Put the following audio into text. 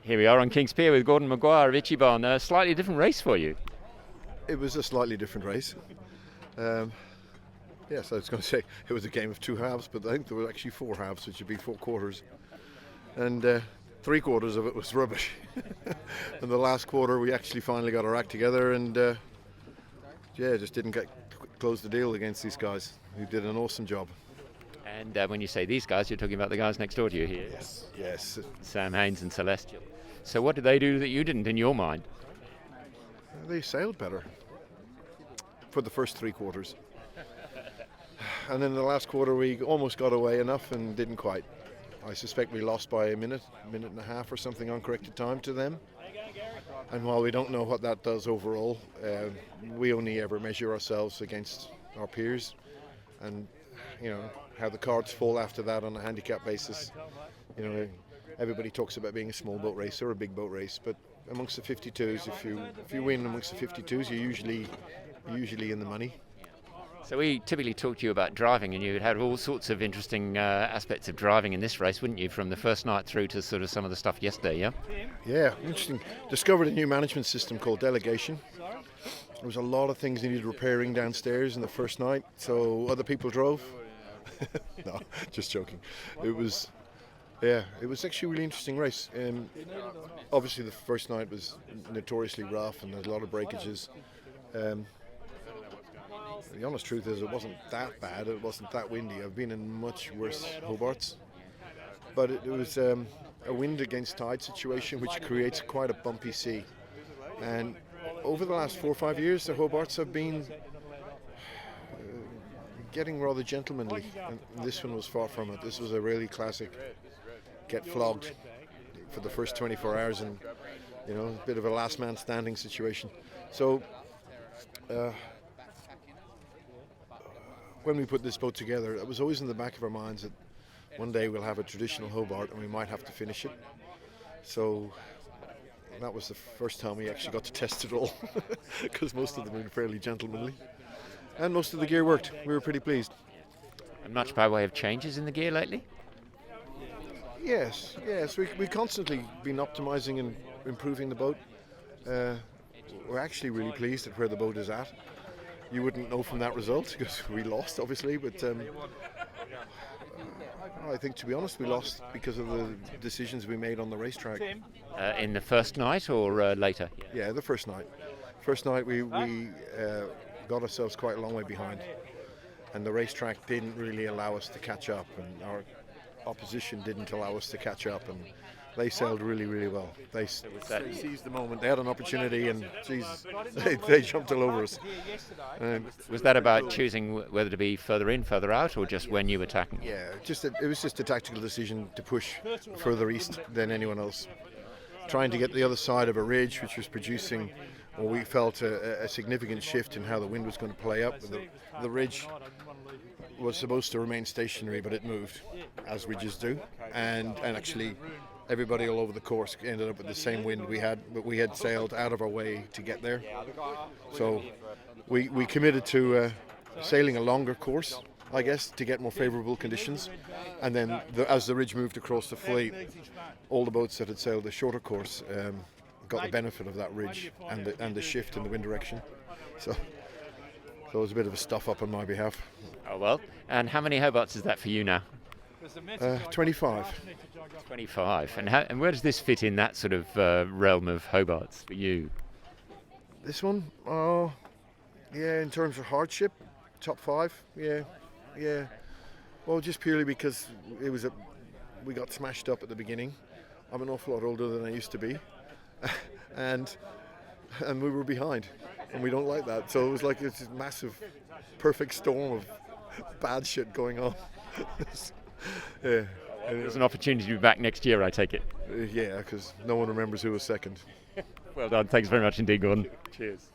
Here we are on King's Pier with Gordon Maguire of Ichi Ban. A slightly different race for you. It was a slightly different race. Yes, I was going to say it was a game of two halves, but I think there were actually four halves, which would be 4 quarters. And 3 quarters of it was rubbish. And the last quarter, we actually finally got our act together and just didn't close the deal against these guys, who did an awesome job. And when you say these guys, you're talking about the guys next door to you here. Yes. Sam Haynes and Celestial. So what did they do that you didn't in your mind? They sailed better for the first 3 quarters. And in the last quarter we almost got away enough and didn't quite. I suspect we lost by a minute and a half or something uncorrected time to them. And while we don't know what that does overall, we only ever measure ourselves against our peers. And how the cards fall after that on a handicap basis. Everybody talks about being a small boat race or a big boat race, but amongst the 52s, if you win amongst the 52s, you're usually in the money. So we typically talk to you about driving, and you had all sorts of interesting aspects of driving in this race, wouldn't you? From the first night through to sort of some of the stuff yesterday, yeah? Yeah, interesting. Discovered a new management system called delegation. There was a lot of things needed repairing downstairs in the first night, so other people drove. No, just joking. It was actually a really interesting race. Obviously the first night was notoriously rough and there's a lot of breakages. The honest truth is it wasn't that bad, it wasn't that windy. I've been in much worse Hobarts. But it was a wind against tide situation which creates quite a bumpy sea. And over the last 4 or 5 years the Hobarts have been getting rather gentlemanly, and this one was far from it. This was a really classic get flogged for the first 24 hours and a bit of a last man standing situation. So when we put this boat together, it was always in the back of our minds that one day we'll have a traditional Hobart and we might have to finish it. So that was the first time we actually got to test it all, because most of them were fairly gentlemanly. And most of the gear worked. We were pretty pleased. And much by way of changes in the gear lately? Yes. We constantly been optimising and improving the boat. We're actually really pleased at where the boat is at. You wouldn't know from that result because we lost, obviously, but I think, to be honest, we lost because of the decisions we made on the racetrack. In the first night or later? Yeah, the first night. First night we got ourselves quite a long way behind, and the racetrack didn't really allow us to catch up, and our opposition didn't allow us to catch up, and they sailed really, really well. They seized the moment. They had an opportunity, and Jesus, they jumped all over us. Was that about choosing whether to be further in, further out, or just when you were attacking? Yeah, it was just a tactical decision to push further east than anyone else, trying to get the other side of a ridge which was producing, or we felt a significant shift in how the wind was going to play up. The ridge was supposed to remain stationary, but it moved, as ridges do, and actually everybody all over the course ended up with the same wind we had, but we had sailed out of our way to get there. So we committed to sailing a longer course, I guess, to get more favourable conditions, and then as the ridge moved across the fleet, all the boats that had sailed the shorter course got the benefit of that ridge and the shift in the wind direction. So it was a bit of a stuff up on my behalf. Oh well, and how many Hobarts is that for you now? 25. 25, and where does this fit in that sort of realm of Hobarts for you? This one? Oh, yeah, in terms of hardship, top 5, yeah. Well, just purely because we got smashed up at the beginning. I'm an awful lot older than I used to be. and we were behind, and we don't like that, so it was like this massive perfect storm of bad shit going on. Yeah. There's an opportunity to be back next year, I take it. Yeah, because no one remembers who was second. Well done, thanks very much indeed, Gordon. Cheers.